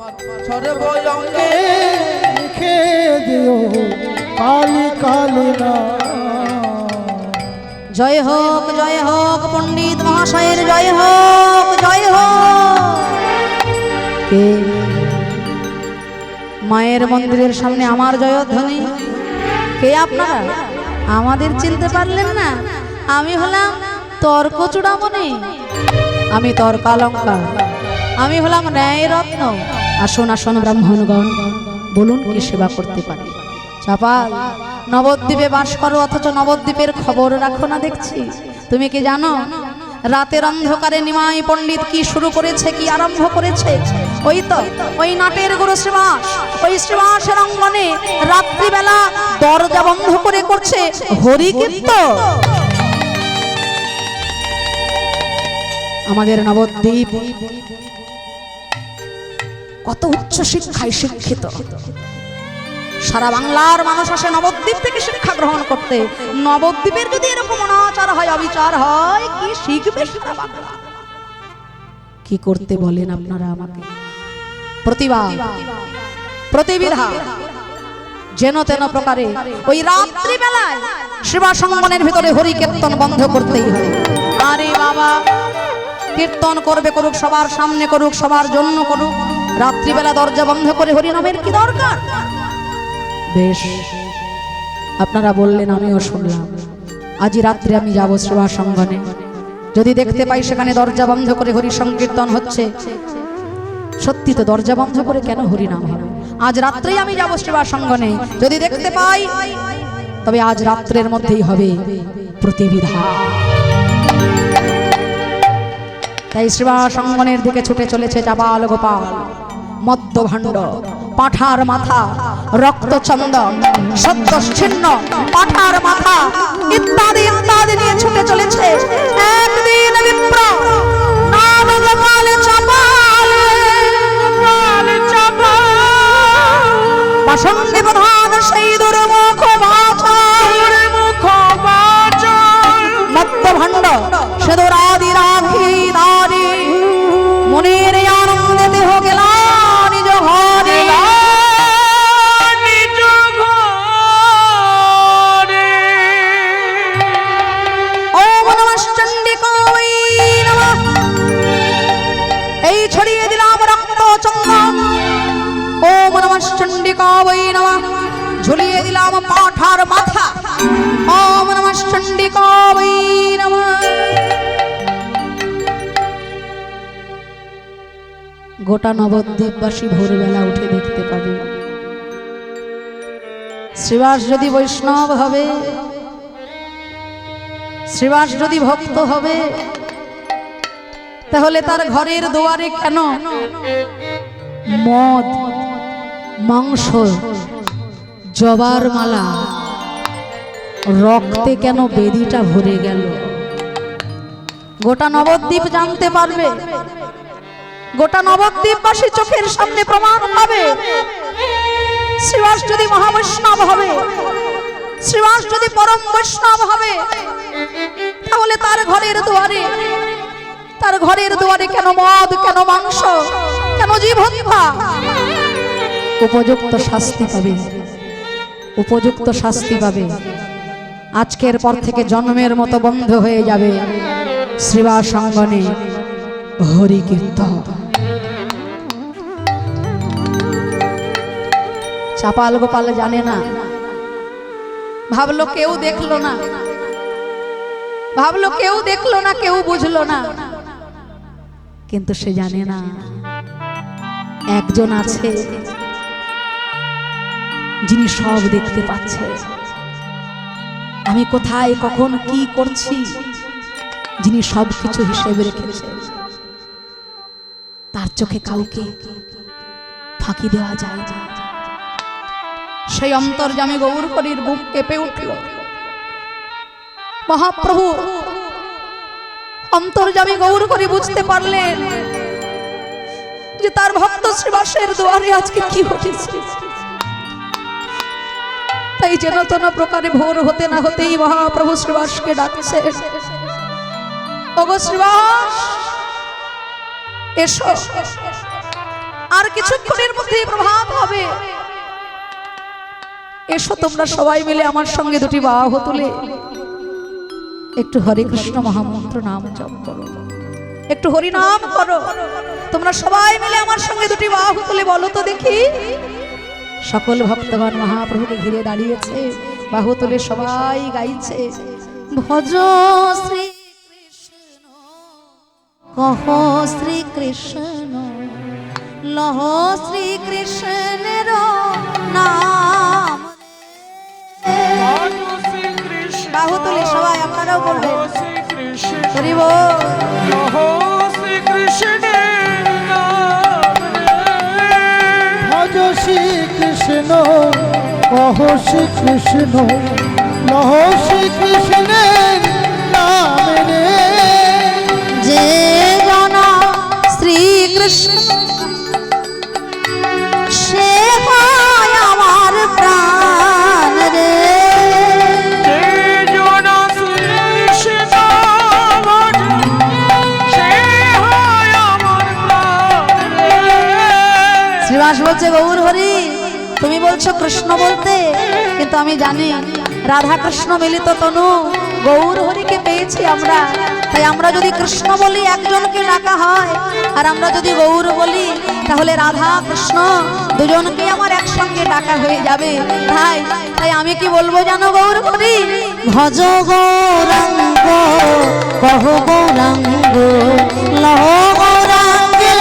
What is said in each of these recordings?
সর্বঙ্গে লিখে দিও কালি কালি না। জয় হোক পণ্ডিত মহাশয়ের জয় হোক। কে মায়ের মন্দিরের সামনে আমার জয়ধ্বনি? কে আপনারা? আমাদের চিনতে পারলেন না? আমি হলাম তর্ক চূড়ামণি, আমি তর্কালঙ্কার, আমি হলাম ন্যায় রত্ন। আসুন আসুন ব্রাহ্মণগণ, বলুন কি সেবা করতে পারি? চাপাল, নবদ্বীপে বাস করো অথচ নবদ্বীপের খবর রাখো না দেখছি। তুমি কি জানো রাতের অন্ধকারে নিমাই পণ্ডিত কি শুরু করেছে, কি আরম্ভ করেছে? ওই নাটের গুরু শ্রীবাস, ওই শ্রীবাসের অঙ্গনে রাত্রিবেলা দরজা বন্ধ করে করছে হরিকীর্তন। আমাদের নবদ্বীপ কত উচ্চ শিক্ষায় শিক্ষিত, সারা বাংলার মানুষ আসে নবদ্বীপ থেকে শিক্ষা গ্রহণ করতে। নবদ্বীপের যদি এরকম অনাচার হয়, অবিচার হয়, কি শিখবে সারা বাংলা? কি করতে বলেন আপনারা আমাকে? প্রতিবাদ, প্রতিবিধা যেন তেন প্রকারে ওই রাত্রি বেলায় সেবা সঙ্গনের ভিতরে হরি কীর্তন বন্ধ করতেই হয়। আরে বাবা, কীর্তন করবে করুক, সবার সামনে করুক, সবার জন্য করুক, রাত্রিবেলা দরজা বন্ধ করে হরিনামের কি দরকার? বেশ, আপনারা বললেন, আমিও শুনলাম। আজ রাত্রে আমি যাব সেবা সঙ্গনে, যদি দেখতে পাই সেখানে দরজা বন্ধ করে হরি সংকীর্তন হচ্ছে, সত্যি তো দরজা বন্ধ করে কেন হরিনাম হবে? আজ রাত্রেই আমি যাব সেবা সঙ্গনে, যদি দেখতে পাই তবে আজ রাত্রের মধ্যেই হবে প্রতিবিধা। তাই সেবা সঙ্গনের দিকে ছুটে চলেছে চাপাল গোপাল, মদ্যভাণ্ড, পাঠার মাথা, রক্তচন্দন, সদ্যচ্ছিন্ন পাঠার মাথা ইত্যাদি ইত্যাদি নিয়ে ছুটে চলেছে। একদিন বিপ্র নাম গোপাল চাপাল, বাসন্তী প্রধান সেই দুর্মুখ মদ্যভাণ্ড সেদুরাদি রাখি দারি মনের আনন্দে দেহ গেলা নিজ ঘরে। ওম নমঃ চণ্ডিকায় নমঃ। এই ছড়িয়ে দিলাম রক্ত চন্দন। ওম নমঃ চণ্ডিকায় নমঃ। ঝুলিয়ে দিলাম পাঠার মাথা। ওম নমঃ চণ্ডিকায় নমঃ। গোটা নবদ্বীপবাসী ভোরবেলা উঠে দেখতে পাবে শ্রীবাস যদি বৈষ্ণব হবে, শ্রীবাস যদি ভক্ত হবে, তাহলে তার ঘরের দুয়ারে কেন মদ, মাংস, জবার মালা, রক্তে কেন বেদিটা ভরে গেল? গোটা নবদ্বীপ জানতে পারবে, গোটা নবদ্বীপবাসী চোখের সামনে প্রমাণ পাবে। শ্রীবাস যদি মহাবৈষ্ণব হবে, শ্রীবাস যদি পরম বৈষ্ণব হবে, তাহলে তার ঘরের দুয়ারে কেন মদ, কেন মাংস, কেন জীব হত্যা? উপযুক্ত শাস্তি পাবে, উপযুক্ত শাস্তি পাবে। আজকের পর থেকে জন্মের মতো বন্ধ হয়ে যাবে শ্রীবাস অঙ্গনে হরি কীর্তন। চাপাল গোপাল জানে না, ভাবলো কেউ দেখলো না, ভাবলো কেউ দেখলো না, কেউ বুঝলো না, কিন্তু সে জানে না একজন আছে যিনি সব দেখতে পাচ্ছে। আমি কোথায় কখন কি করছি, যিনি সবকিছু হিসেবে রেখেছে, তার চোখে কাউকে ফাঁকি দেওয়া যায় না। সেই অন্তর্যামী গৌরহরির বুক কেঁপে উঠল। মহাপ্রভু অন্তর্যামী গৌরহরি বুঝতে পারলেন যে তার ভক্ত শ্রীবাসের দুয়ারে আজকে কি ঘটেছে। তাই যেন তেন প্রকারে ভোর হতে না হতেই মহাপ্রভু শ্রীবাসকে ডাকছে, ওগো শ্রীবাস এসো, আর কিছুক্ষণের মধ্যেই প্রভাত হবে। এসো তোমরা সবাই মিলে আমার সঙ্গে দুটি বাহু তুলে একটু হরে কৃষ্ণ মহামন্ত্র নাম জপ করো, একটু হরি নাম করো। তোমরা সবাই মিলে আমার সঙ্গে দুটি বাহু তুলে বলো তো দেখি। সকল ভক্তগণ মহাপ্রভুকে ঘিরে দাঁড়িয়েছে, বাহু তুলে সবাই গাইছে, ভজ শ্রী কৃষ্ণ কহ শ্রী কৃষ্ণ লহ শ্রী কৃষ্ণের নাম। বাহু তুলে সবাই আপনারাও বলবেন হরি বল। ভজ শ্রী কৃষ্ণ কহ শ্রী কৃষ্ণ লহ শ্রী কৃষ্ণের নাম রে। যে জন শ্রীকৃষ্ণ সে হয় আমার প্রাণ রে। শ্রীবাস বলছে গৌর হরি তুমি বলছো কৃষ্ণ বলতে, কিন্তু আমি জানি রাধা কৃষ্ণ মিলিত তনু গৌর হরিকে পেয়েছি আমরা। তাই আমরা যদি কৃষ্ণ বলি একজনকে ডাকা হয়, আর আমরা যদি গৌর বলি তাহলে রাধা কৃষ্ণ দুজনকে আমার একসঙ্গে ডাকা হয়ে যাবে। তাই তাই আমি কি বলবো জানো গৌর হরি, ভজ গৌরাঙ্গ কহ গৌরাঙ্গ লহ গৌরাঙ্গের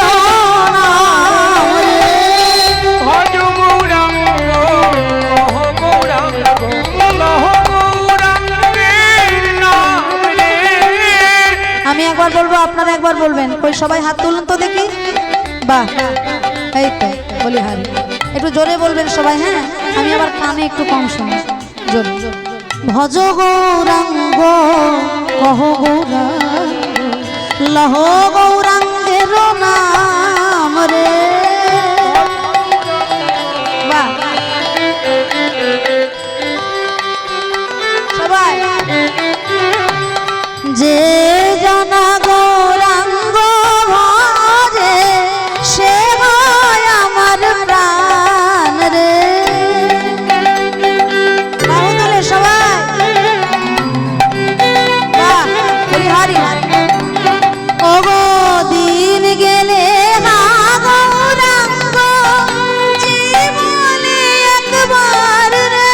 নাম রে। আমি একবার বলবো আপনারা একবার বলবেন, কই সবাই হাত তুলুন তো দেখি। বাহ, এই তো বলি হারি, একটু জোরে বলবেন সবাই। হ্যাঁ, আমি আবার কানে একটু কম শুনি, জোরে। ভজ গৌরাঙ্গ কহ গৌরাঙ্গ লহ গৌরাঙ্গের নাম রে। বাহ, সবাই। যে জন গৌরাঙ্গ ভজে সে হয় আমার প্রাণ রে। বাহু তোলে সবাই। বাহ, হরি হরি। ওগো দিন গেলে না গৌরাঙ্গ জীবনে একবার রে।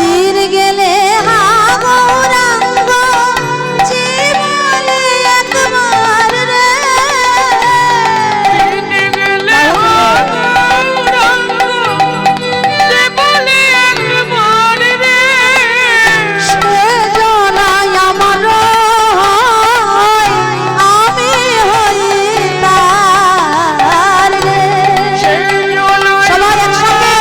দিন গেলে হা গৌরাঙ্গ জীবনে একবার রে। সে জনাই আমার হয়, আমি হই তার রে। সবাই একসঙ্গে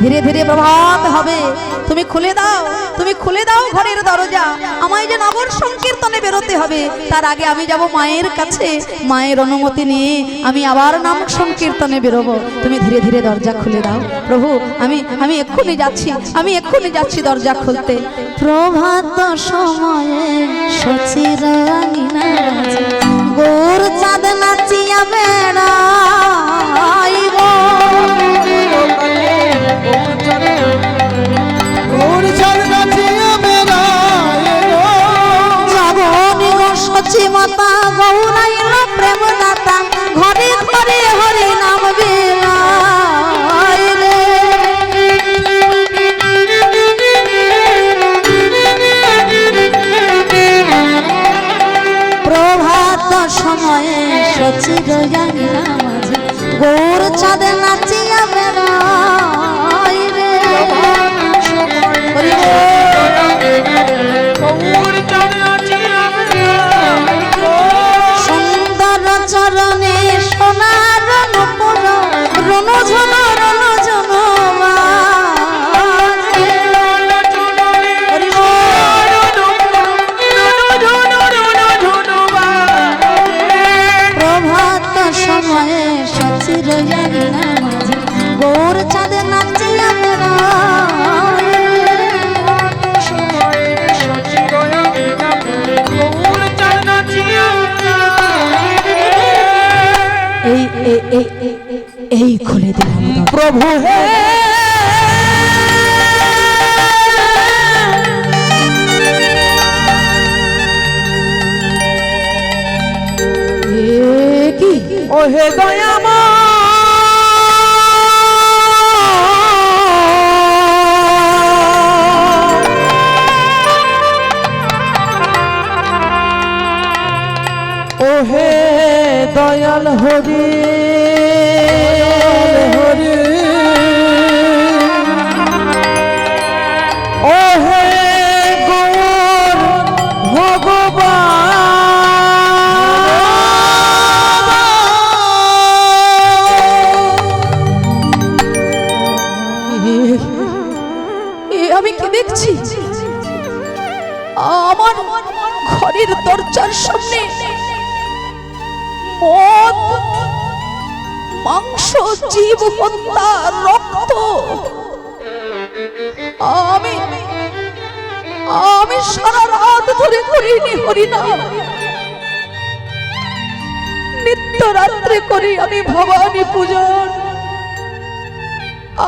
ধীরে ধীরে প্রভাত হবে। তুমি খুলে দাও, তুমি খুলে দাও ঘরের দরজা। আমায় যে নগর সংকীর্তনে বেরোতে হবে, তার আগে আমি যাব মায়ের কাছে। মায়ের অনুমতি নিয়ে আমি আবার নাম সংকীর্তনে বেরোবো। তুমি ধীরে ধীরে দরজা খুলে দাও। প্রভু আমি আমি এক্ষুনি যাচ্ছি, আমি এক্ষুনি যাচ্ছি দরজা খুলতে। প্রভাত সময়ে সচির গৌর চাঁদ নাচিয়া বেড়াইব। গৌর চাঁদ নাচিয়া বেড়াইব। সচি মাতা গৌরাইল প্রেম দাতা ঘরে ঘরে হরি নাম বিলায় রে। প্রভাত সময়ে সচির জানিলা মাঝে গৌর চাঁদে নাচিয়া বেড়ায় রে। হরি সুন্দর চরণে সোনার নূপুর রণঝন রণঝন বাজে। হরি প্রভাত সময়ে সচির জানিলা মাঝে গৌর চাঁদে নাচিয়া বেড়ায়। এই খুলে দিলাম প্রভু হে কি ও হে দয়াময় ও হে দয়াল হরি হরি ও হে গৌর আমি কি দেখছি? আমার ঘরের দরজার সামনে মদ, মাংস, জীব হত্যা, রক্ত। আমি সারা রাত ধরে করিনি হরিনাম, নিত্য রাত্রে করি আমি ভবানী পূজন।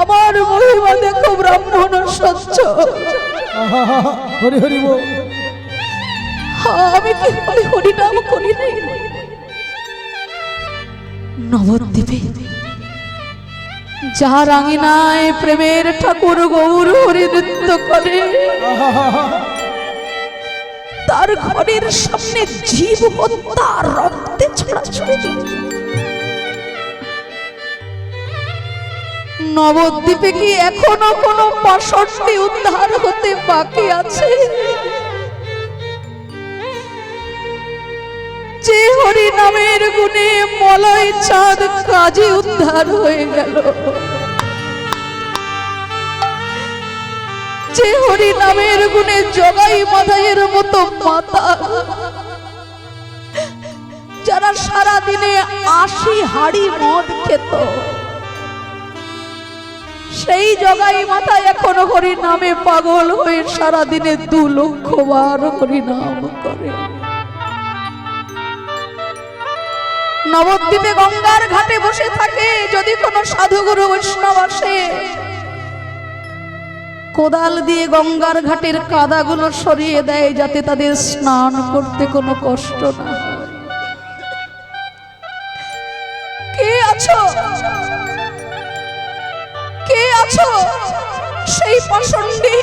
আমার মহিমা দেখো ব্রাহ্মণ স্বচ্ছ। হরি হরি বল। আমি কি হরিনাম করি নাই? নবদ্বীপে যার আঙিনায় প্রেমের ঠাকুর গৌর হরি নৃত্য করে, তার ঘরের সামনে জীব হত্যা, রক্তে ছড়াছড়ি। নবদ্বীপে কি এখনো কোনো পাষণ্ডী উদ্ধার হতে বাকি আছে? যে হরি নামের গুণে মলয় চাঁদ কাজে উদ্ধার হয়ে গেল, যে হরি নামের গুণে জগাই মাথায়ের মতো মাতা, যারা সারা দিনে 80 হাড়ি মদ খেত, সেই জগাই মাথা এখনো হরি নামে পাগল হয়ে সারা দিনে 2 লক্ষ বার হরি নাম করে। নবদ্বীপে গঙ্গার ঘাটে বসে থাকে, যদি কোনো সাধুগুরু বৈষ্ণব আসে, কোদাল দিয়ে গঙ্গার ঘাটের কাদাগুলো সরিয়ে দেয়, যাতে তাদের স্নান করতে কোনো কষ্ট না হয়। কে আছো? কে আছো সেই পাষণ্ডী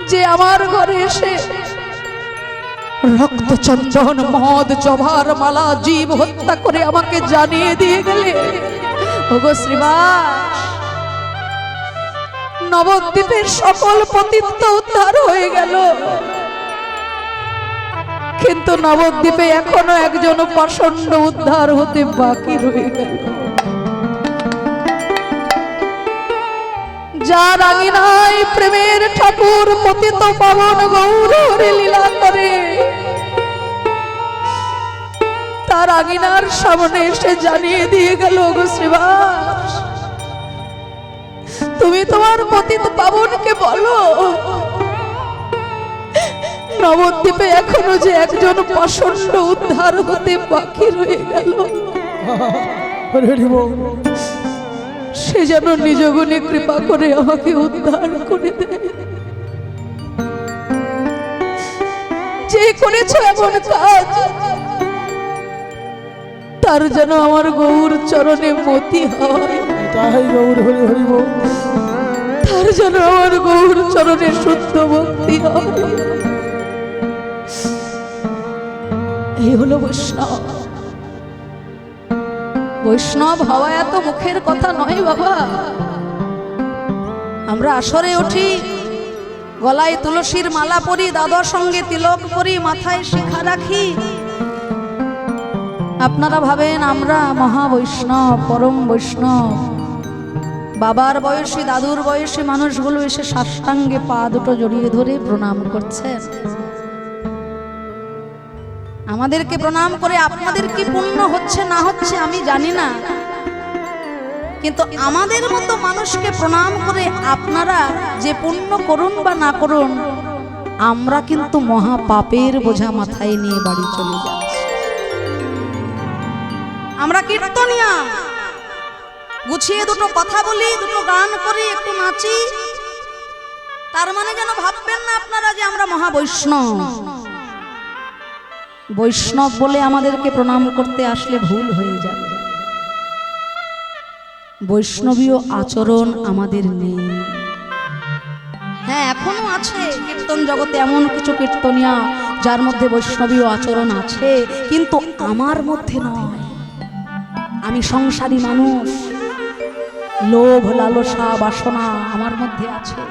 যে আমার ঘরে এসে রক্ত, চন্দন, মদ, জভার মালা, জীব হত্যা করে আমাকে জানিয়ে দিয়ে গেলে? ওগো শ্রীবাস, নবদ্বীপের সকল পতিত উদ্ধার হয়ে গেল, কিন্তু নবদ্বীপে এখনো একজন পাষণ্ড উদ্ধার হতে বাকি রয়ে গেল। যার আঙিনায় প্রেমের ঠাকুর পতিত পাবন গৌর হরি লীলা করে, তার আঙিনার সামনে এসে জানিয়ে দিয়ে গেল, গো শ্রীবাস, তুমি তোমার পতিত পাবনকে বলো নবদ্বীপে এখনো যে একজন পাষণ্ড উদ্ধার হতে বাকি রয়ে গেল, সে যেন নিজ গুণে কৃপা করে আমাকে উদ্ধার করে দেয়। যে করেছো এমন কাজ, তার যেন আমার গৌর চরণে মতি হয়। তাই গৌর হরি হরি বল। তার যেন আমার গৌর চরণে শুদ্ধ ভক্তি হয়। এই হলো বৈষ্ণব। বৈষ্ণব হওয়া এত মুখের কথা নয় বাবা। আমরা আসরে উঠি, গলায় তুলসীর মালা পরি, দাদার সঙ্গে তিলক পরি, মাথায় শিখা রাখি। আপনারা ভাবেন আমরা মহা বৈষ্ণব, পরম বৈষ্ণব। বাবার বয়সী, দাদুর বয়সী মানুষগুলো এসে সাষ্টাঙ্গে পা দুটো জড়িয়ে ধরে প্রণাম করছেন। আমাদেরকে প্রণাম করে আপনাদের কি পুণ্য হচ্ছে না হচ্ছে আমি জানি না, কিন্তু আমাদের মতো মানুষকে প্রণাম করে আপনারা যে পুণ্য করুন বা না করুন, আমরা কিন্তু মহা পাপের বোঝা মাথায় নিয়ে বাড়ি চলে যাচ্ছি। আমরা কীর্তনিয়া, গুছিয়ে দুটো কথা বলি, দুটো গান করি, একটু নাচি, তার মানে যেন ভাববেন না আপনারা যে আমরা মহা বৈষ্ণব। বৈষ্ণব বলে আমাদেরকে প্রণাম করতে আসলে ভুল হয়ে যাবে। বৈষ্ণবীয় আচরণ আমাদের নেই। হ্যাঁ, এখনো আছে কীর্তন জগতে এমন কিছু কীর্তনিয়া যার মধ্যে বৈষ্ণবীয় আচরণ আছে, কিন্তু আমার মধ্যে নয়। আমি সংসারী মানুষ, লোভ লালসা বাসনা আমার মধ্যে আছে।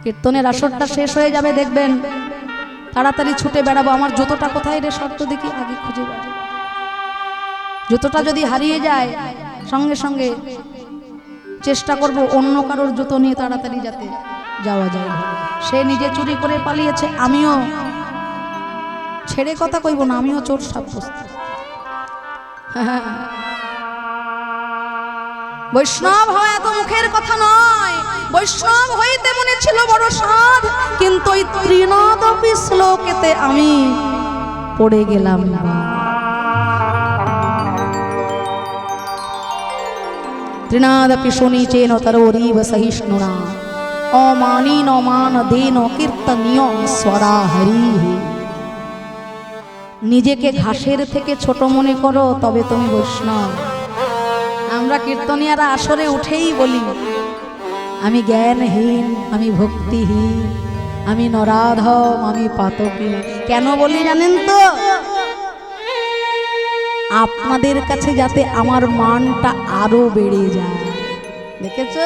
কীর্তনের আসরটা শেষ হয়ে যাবে, দেখবেন তাড়াতাড়ি ছুটে বেড়াবো। আমার জুতোটা কোথায় রে শর্ত দেখি, আগে খুঁজে বেড়াবো। জুতোটা যদি হারিয়ে যায়, সঙ্গে সঙ্গে চেষ্টা করব অন্য কারোর জুতো নিয়ে তাড়াতাড়ি যাতে যাওয়া যায়। সে নিজে চুরি করে পালিয়েছে, আমিও ছেড়ে কথা কইব না, আমিও চোর সাব্যস্ত। বৈষ্ণব হওয়া এত মুখের কথা নয়। বৈষ্ণব হইতে মনে ছিল বড় সাধ, কিন্তু ওই ত্রিনাদপি শ্লোকেতে আমি পড়ে গেলাম। ত্রিনাদপি শুনিচেন তরোরিব সহিষ্ণুনা, অমানীন মান দেন কীর্তনীয় স্বরা হরি। নিজেকে ঘাসের থেকে ছোট মনে করো, তবে তুমি বৈষ্ণব। আমরা কীর্তনিয়ারা আসরে উঠেই বলি আমি জ্ঞানহীন, আমি ভক্তিহীন, আমি নরাধম, আমি পাতকী। কেন বলি জানেন তো? আপনাদের কাছে যাতে আমার মানটা আরো বেড়ে যায়। দেখেছো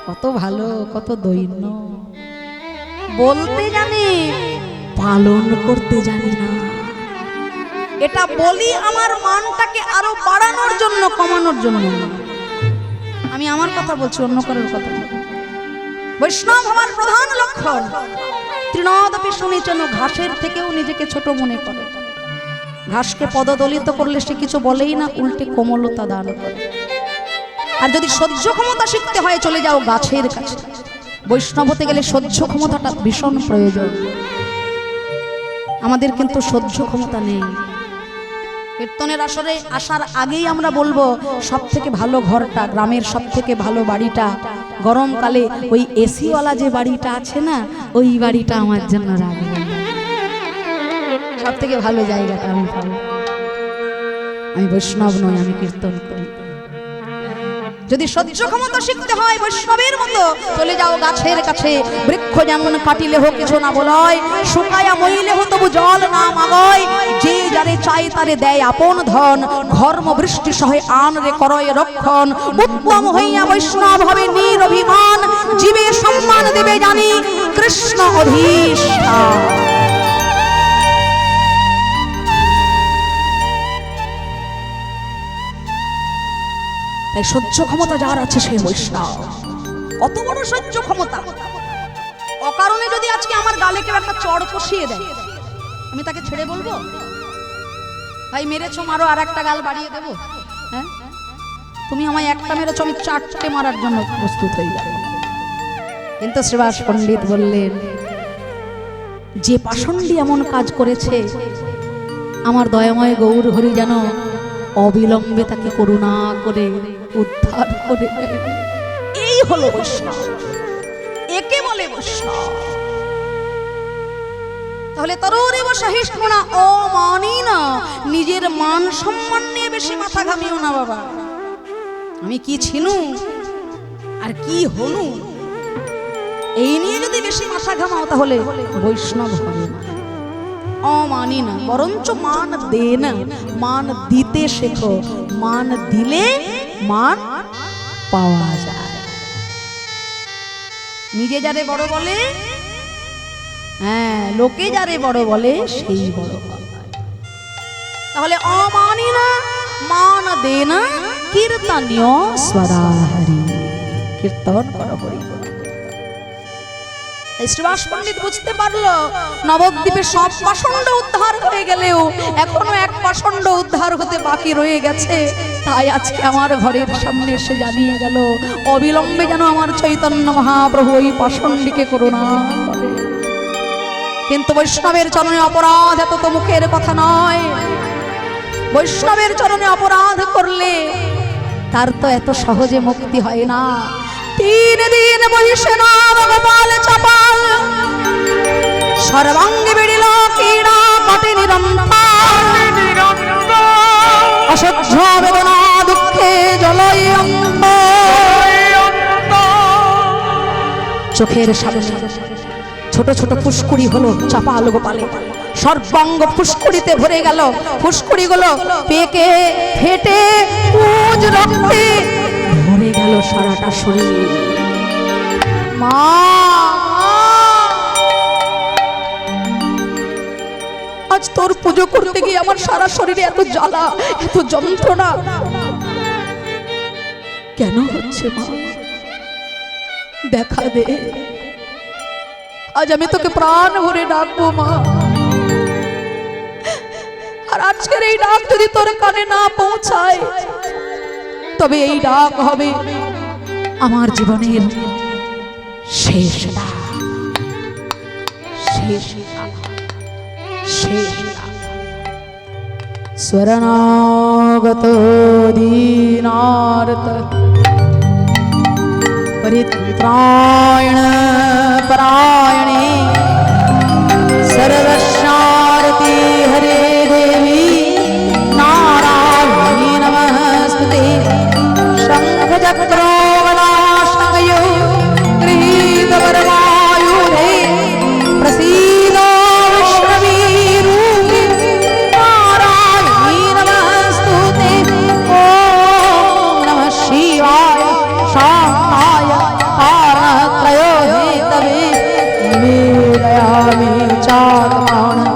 কত ভালো, কত দৈন্য। বলতে জানি, পালন করতে জানি না। এটা বলি আমার মানটাকে আরো বাড়ানোর জন্য, কমানোর জন্য। আমি আমার কথা বলছি, অন্য কারোর কথা না। বৈষ্ণব হওয়ার প্রধান লক্ষণ তৃণাদপি শুনিচেন, ঘাসের থেকেও নিজেকে ছোট মনে করে। ঘাসকে পদদলিত করলে সে কিছু বলেই না, উল্টে কোমলতা দান করে। আর যদি সহ্য ক্ষমতা শিখতে হয়, চলে যাও গাছের কাছে। বৈষ্ণব হতে গেলে সহ্য ক্ষমতাটা ভীষণ প্রয়োজন। আমাদের কিন্তু সহ্য ক্ষমতা নেই। কীর্তনের আসরে আসার আগেই আমরা বলবো সব থেকে ভালো ঘরটা, গ্রামের সব থেকে ভালো বাড়িটা, গরমকালে ওই এসিওয়ালা যে বাড়িটা আছে না, ওই বাড়িটা আমার জন্য রাখবে। সব থেকে ভালো জায়গাটা আমি পাবো। আমি বৈষ্ণব নই, আমি কীর্তন করি। যদি সহ্য ক্ষমতা শিখতে হয় বৈষ্ণবের মতো, চলে যাও গাছের কাছে। বৃক্ষ যেমন কাটিলে হোক কিছু না বলয়, শুকায়া মইলে হো তবু জল না মাগয়। যে যারে চাই তারে দেয় আপন ধন, ঘর্ম বৃষ্টি সহে আন রে করয় রক্ষণ। উত্তম হইয়া বৈষ্ণব হবে নিরভিমান, জীবে সম্মান দেবে জানি কৃষ্ণ অধীষ্ঠান। তাই সহ্য ক্ষমতা যার আছে সে বৈষ্ণব। কত বড় সহ্য ক্ষমতা! অকারণে যদি আজকে আমার গালে কেউ একটা চড় কষিয়ে দেয়, আমি তাকে ছেড়ে বলবো ভাই মেরেছো, মারো, আর একটা গাল বাড়িয়ে দেবো? হ্যাঁ, তুমি আমায় একটা মেরেছো, আমি চারটে মারার জন্য প্রস্তুত হয়ে যাবো। কিন্তু শ্রীবাস পণ্ডিত বললেন, যে পাষণ্ডী এমন কাজ করেছে, আমার দয়াময় গৌর হরি যেন অবিলম্বে তাকে করুণা করে উদ্ধার করে। এই হলো বৈষ্ণব, একে বলে বৈষ্ণব। তাহলে তরুরেব সহিষ্ণুনা ও মানি না, নিজের মান সম্মান নিয়ে বেশি মাথা ঘামিও না বাবা। আমি কি ছিনু আর কি হনু এই নিয়ে যদি বেশি মাথা ঘামাও তাহলে বৈষ্ণব হবে না। অমানি না, বরঞ্চ মান দে না, মান দিতে শেখো। মান দিলে মান পাওয়া যায়। নিজে যারে বড় বলে, হ্যাঁ, লোকে যারে বড় বলে সেই বড় হয়। তাহলে অমানি না, মান দে না, কীর্তনীয় স্বরাহরি, কীর্তন করো হরি। শ্রীবাস পণ্ডিত বুঝতে পারলো নবদ্বীপে সব পাষণ্ড উদ্ধার হয়ে গেলেও এখনো এক পাষণ্ড উদ্ধার হতে বাকি রয়ে গেছে। তাই আজকে আমার ঘরের সামনে এসে জানিয়ে গেল অবিলম্বে যেন আমার চৈতন্য মহাপ্রভু ওই পাষণ্ডীকে করুণা করে। কিন্তু বৈষ্ণবের চরণে অপরাধ এত তো মুখের কথা নয়। বৈষ্ণবের চরণে অপরাধ করলে তার তো এত সহজে মুক্তি হয় না। 3 দিন বহিষে নাম গোপাল চাপাল, সর্বাঙ্গে বেড়িল পীড়া কটে নিরন্তর, অসহ্য বেদনা দুঃখে জলই চোখের সামনে ছোট ছোট ফুসকুড়ি হলো চাপাল গোপালে, সর্বাঙ্গ ফুসকুড়িতে ভরে গেল। ফুসকুড়ি গুলো পেকে ফেটে পুজ রক্তে ভরে গেল সারাটা শরীর। মা আজ তোর পুজো করতে গিয়ে আমার সারা শরীরে এত জ্বালা, এত যন্ত্রণা কেন হচ্ছে? মা দেখা দে, আজ আমি তোকে প্রাণ ভরে ডাকবো মা। আর আজকের এই ডাক যদি তোর কানে না পৌঁছায় তবে এই ডাক হবে আমার জীবনের শেষ ডাক, শেষ ডাক, শেষ ডাক। শরণাগত দীনার্ত परित्राण परायणे सर्वशारति हरे देवी नारायणी नमस्ते। शंख चक्र गदाशयो गृहीत वरवायुधे प्रसीद वैष्णवी रूपे नारायणी नमस्तुते। ओम नमः शिवाय शांताय कारणत्रयो हेतवे निवेदयामि चात्मानं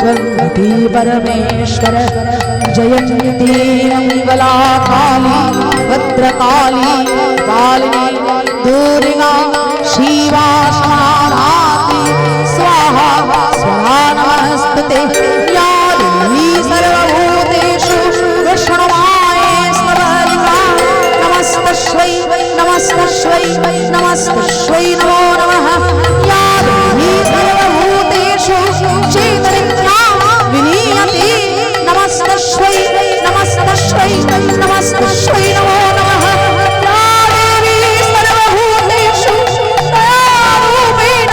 गणपति परमेश्वर। जयन्ती मंगला काली भद्रकाली कालिनी दुर्गा शिवा समाधाति स्वाहा स्वाहा नमस्तुते। या देवी सर्वभूतेषु वैष्णवाय सर्वलिका नमस्तस्यै नमस्तस्यै नमस्तस्यै नमो नमः। या देवी सर्वभूतेषु चैतन्या विनीयते नमस्तस्यै नमस्तस्यै नमस्तस्यै नमो नमः। या देवी सर्वभूतेषु दयारूपेण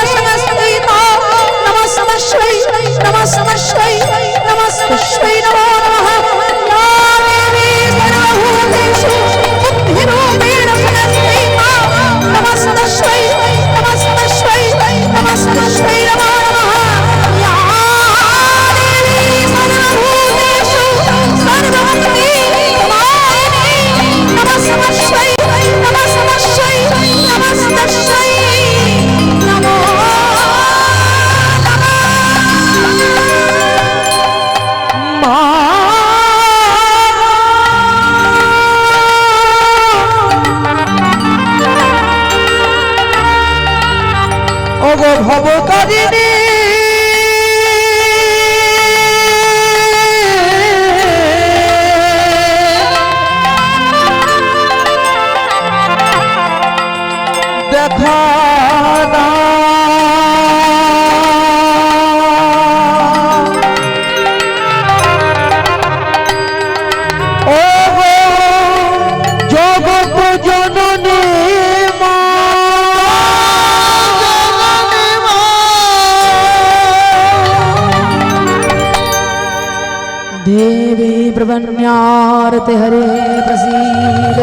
देवी प्रपन्नार्ते हरे प्रसीद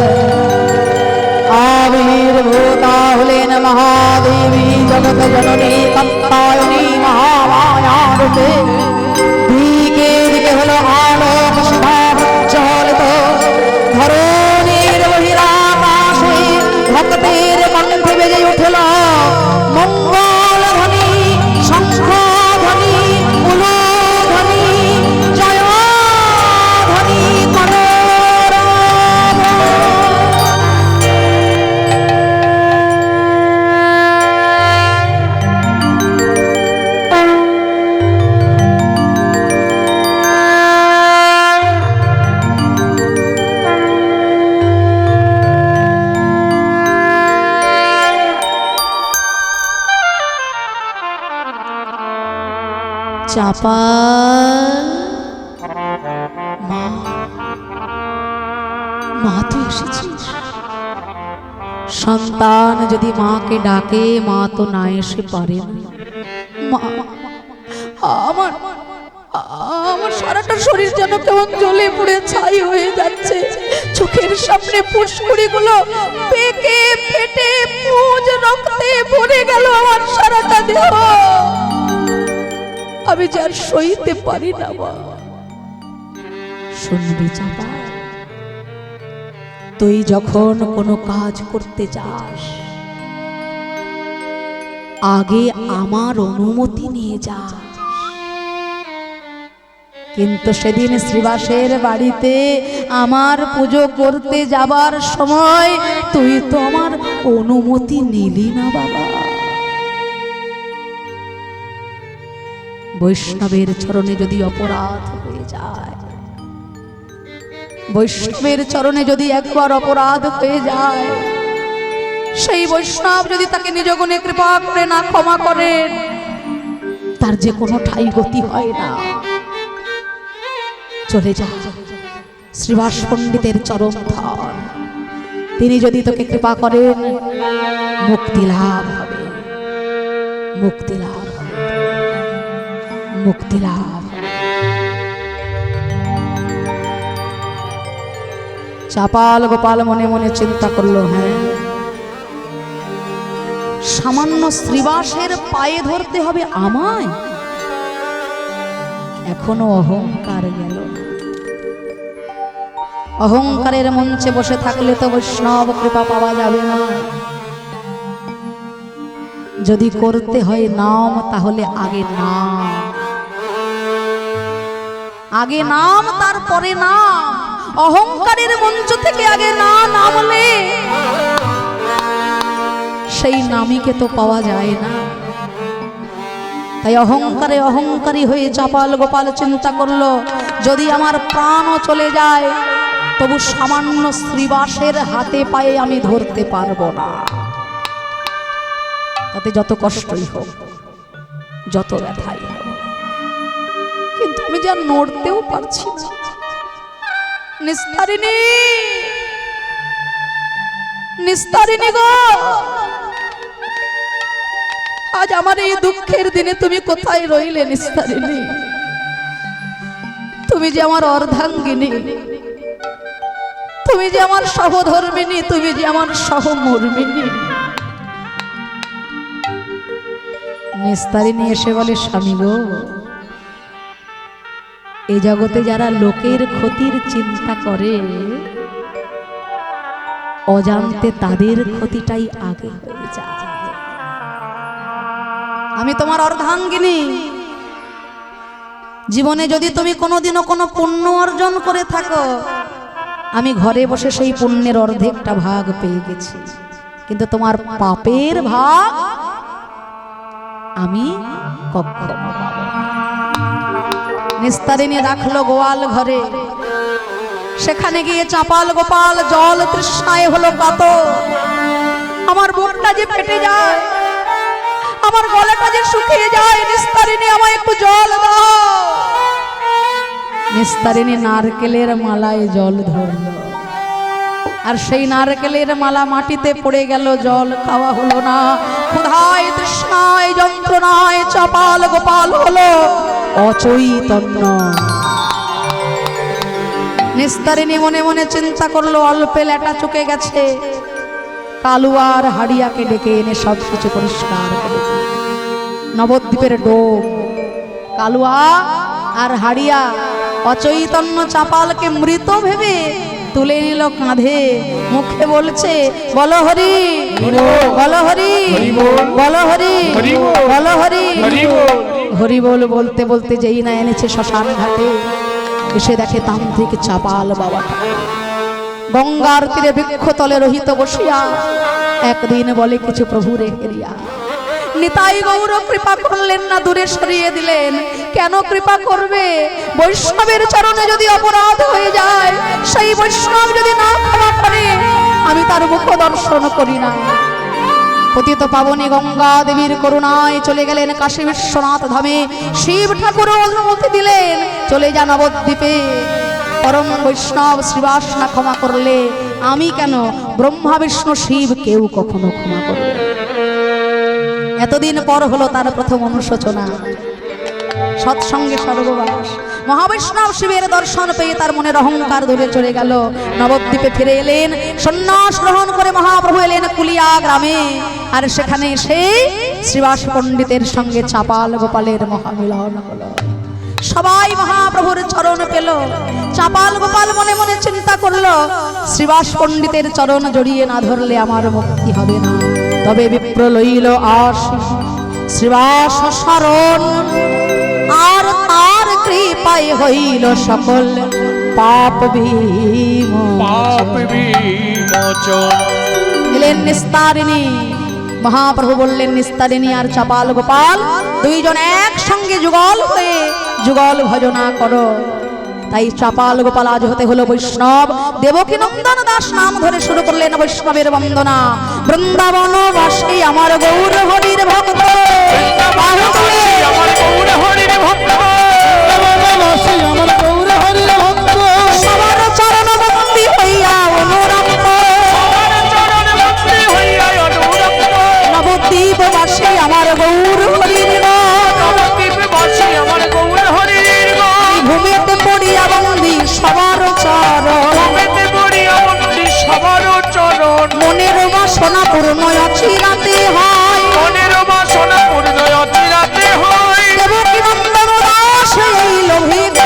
आविर्भूताहुलेन महादेवी जगत जननी तत्तायनी महामायारूपे दिके दिके हलो आलोक शिखा ज्वलित धरণীর বহিরাকাশে ভক্তের কণ্ঠে বেজে উঠল মঙ্গল ধ্বনি শঙ্খ ধ্বনি উলুধ্বনি জয় ধ্বনি চাপাল মা মা তুই এসেছিস সন্তান যদি মাকে ডাকে মা তো না এসে পারে না মা আমার আমার সারাটা শরীর যেন কেমন জ্বলে পুড়ে ছাই হয়ে যাচ্ছে চোখের সামনে পুষ্করিগুলো পেকে ফেটে পুজ রক্তে ভরে গেল আমার সারাটা দেহ আমি যার সইতে পারি না মা শুনবি চাপা তুই যখন কোনো কাজ করতে যাস আগে আমার অনুমতি নিয়ে যা কিন্তু সেদিন শ্রীবাসের বাড়িতে আমার পুজো করতে যাবার সময় তুই তো আমার অনুমতি নিলি না বাবা বৈষ্ণবের চরণে যদি অপরাধ হয়ে যায় বৈষ্ণবের চরণে যদি একবার অপরাধ হয়ে যায় সেই বৈষ্ণব যদি তাকে নিজ গুণে কৃপা করে না ক্ষমা করেন তার যে কোনো ঠাই গতি হয় না চলে যা শ্রীবাস পণ্ডিতের চরণ ধর তিনি যদি তোকে কৃপা করেন মুক্তি লাভ হবে মুক্তি লাভ হবে মুক্তি লাভ চাপাল গোপাল মনে মনে চিন্তা করলো হ্যাঁ সামান্য শ্রীবাসের পায়ে ধরতে হবে আমায় এখনো অহংকার গেল অহংকারের মঞ্চে বসে থাকলে তো বৈষ্ণব কৃপা পাওয়া যাবে না যদি করতে হয় নাম তাহলে আগে নাম তারপরে নাম অহংকারের মঞ্চ থেকে আগে না নামলে সেই নামীকে তো পাওয়া যায় না তাই অহংকারে অহংকারী হয়ে চাপাল গোপাল চিন্তা করলো যদি আমার প্রাণও চলে যায় তবু সামান্য শ্রীবাসের হাতে পায়ে আমি ধরতে পারবো না তাতে যত কষ্টই হোক যত ব্যথাই হোক কিন্তু আমি যা নড়তেও পারছি না নিস্তারিণী নিস্তারিণী গো আজ আমার এই দুঃখের দিনে তুমি কোথায় রইলে নিস্তারিণী তুমি যে আমার অর্ধাঙ্গিনী তুমি যে আমার সহধর্মিনী তুমি যে আমার সহমর্মিনী নিস্তারিণী এসে বলে স্বামী গো এই জগতে যারা লোকের ক্ষতির চিন্তা করে অজান্তে তাদের ক্ষতিটাই আগে হয়ে যায় আমি তোমার অর্ধাঙ্গিনী জীবনে যদি তুমি কোনোদিনও কোনো পুণ্য অর্জন করে থাকো আমি ঘরে বসে সেই পুণ্যের অর্ধেকটা ভাগ পেয়ে গেছি কিন্তু তোমার পাপের ভাগ আমি কখনো পাবো না নিস্তারিণী রাখলো গোয়াল ঘরে সেখানে গিয়ে চাপাল গোপাল জল তৃষ্ণায় হলো কাতর আমার বুকটা যে ফেটে যায় আমার গলাটা যে শুকিয়ে যায় নিস্তারিণী আমায় একটু জল দাও নিস্তারিণী নারকেলের মালায় জল ধরল আর সেই নারকেলের মালা মাটিতে পড়ে গেল জল খাওয়া হলো না ক্ষুধায় তৃষ্ণায় যন্ত্রণায় চাপাল গোপাল হলো অচৈতন্য নিস্তারিণী মনে মনে চিন্তা করলো অল্পে ল্যাটা চুকে গেছে, কালু আর হাড়িয়াকে ডেকে এনে সব কিছু পরিষ্কার করে দিল। নবদ্বীপের ডোব কালুয়া আর হাড়িয়া অচৈতন্য চাপালকে মৃত ভেবে তুলে নিল কাঁধে, মুখে বলছে বলো হরি বলো হরি বলো হরি বলো হরি হরি বল। বলতে বলতে যেই না এনেছে শ্মশান ঘাটে, এসে দেখে তান্ত্রিক চাপাল বাবাটা গঙ্গার তীরে বৃক্ষতলে রহিত বসিয়া একদিন বলে কিছু প্রভুরে হেরিয়া। নিতাই গৌর কৃপা করলেন না, দূরে সরিয়ে দিলেন। কেন কৃপা করবে? বৈষ্ণবের চরণে যদি অপরাধ হয়ে যায়, সেই বৈষ্ণব যদি না ক্ষমা করে, আমি তার মুখ দর্শন করি না। পতিত পাবনী গঙ্গা দেবীর করুণায় চলে গেলেন কাশী বিশ্বনাথ ধামে। শিব ঠাকুর অনুমতি দিলেন, চলে যা নবদ্বীপে। পরম বৈষ্ণব শ্রীবাস না ক্ষমা করলে আমি কেন, ব্রহ্মা বিষ্ণু শিব কেউ কখনো ক্ষমা করবে। এতদিন পর হলো তার প্রথম অনুশোচনা। সৎসঙ্গে স্বর্গবাস। মহাবৈষ্ণব শিবের দর্শন পেয়ে তার মনের অহংকার দূরে চলে গেল। নবদ্বীপে ফিরে এলেন, সন্ন্যাস গ্রহণ করে মহাপ্রভু এলেন কুলিয়া গ্রামে। আর সেখানে সেই শ্রীবাস পণ্ডিতের সঙ্গে চাপাল গোপালের মহামিলন হলো। সবাই মহাপ্রভুর চরণ পেল। চাপাল গোপাল মনে মনে চিন্তা করলো, শ্রীবাস পণ্ডিতের চরণ জড়িয়ে না ধরলে আমার মুক্তি হবে না। তবে বিপ্র লইল আশিস শ্রীবাস শরণ, আর তার কৃপায় হইল সকল পাপ বিমোচন। এলেন নিস্তারিণী। মহাপ্রভু বললেন নিস্তারিণী আর চাপাল গোপাল দুইজন একসঙ্গে যুগল হয়ে যুগল ভজনা করো। তাই চাপাল গোপাল আজ হতে হলো বৈষ্ণব। দেবকী নন্দন দাস নাম ধরে শুরু করলেন বৈষ্ণবের বন্দনা। বৃন্দাবন বাসী আমার গৌর হরির ভক্ত, আমার গৌর হরির ভক্ত, সবার চরণ বন্দী হইয়া অনুরক্ত। নবদ্বীপ বাসী আমার গৌর হরির ভূমিতে পড়িয়া বন্দী সবার চরণ, মনের বাসনা পূর্ণ অচিরাতে হয়, দেবকী নন্দন দাস এই লোভিত।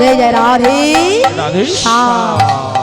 जय जय राधे राधे श्याम।